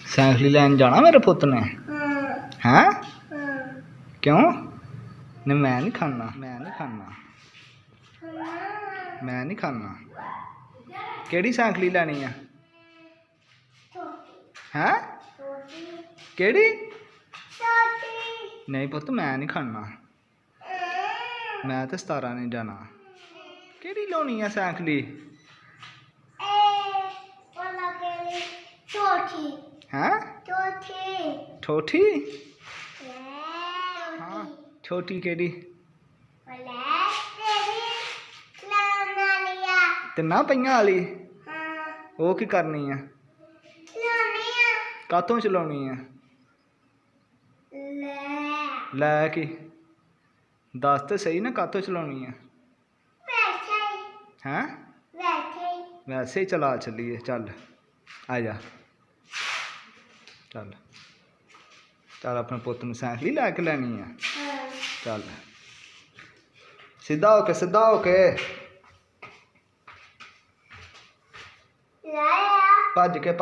सैकली लैन जाना मेरे पुत्त ने हैं क्यों नहीं मैं नहीं खाना केड़ी सैकली लैनी है हैं केड़ी नहीं पुत्त मैं नहीं खाना मैं तो 17 नहीं जाना केड़ी लानी है सैकली हैं छोटी हाँ छोटी केड़ी तिना पईयां वाली वो की करनी है कातों चलानी है लै की दस तो सही ना कातों चलानी है हैं वैसे ही चला चलिए चल आ जा चल चल अपने पुत्त नूं सैकली लैके लैनी है चल सीधा होके भज के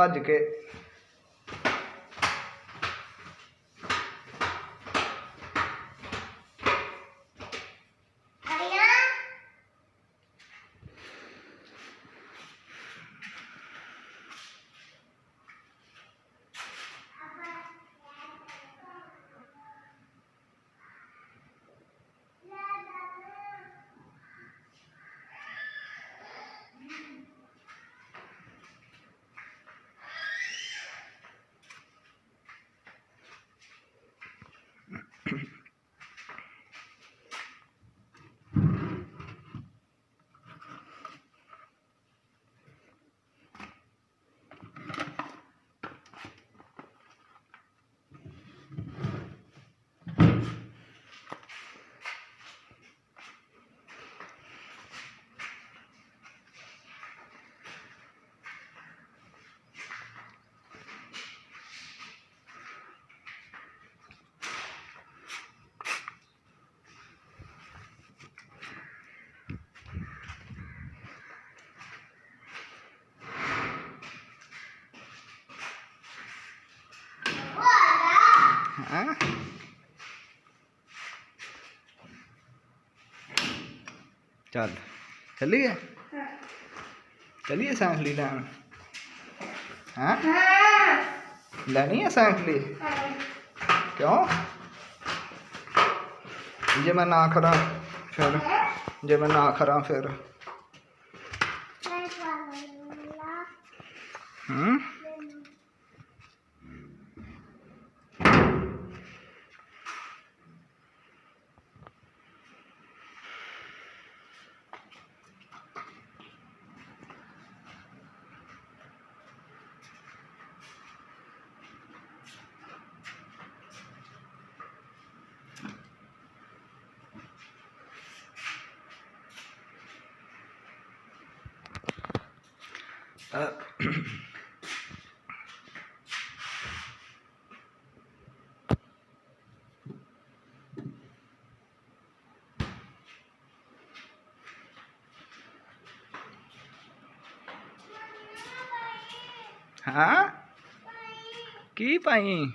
चल चलिए सैकली लैन हैं लैनी है सैकली क्यों जे मैं ना खरा फिर हाँ की पाई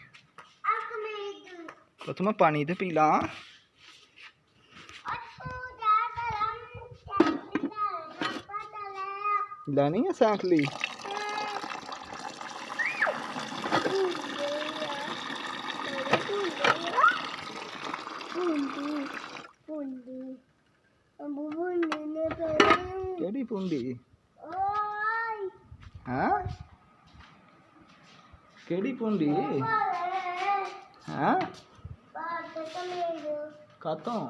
तो तुम्हें पानी तो पी ला लैनी है सैकली केड़ी पुंडी हाँ केड़ी पुंडी हाँ कातों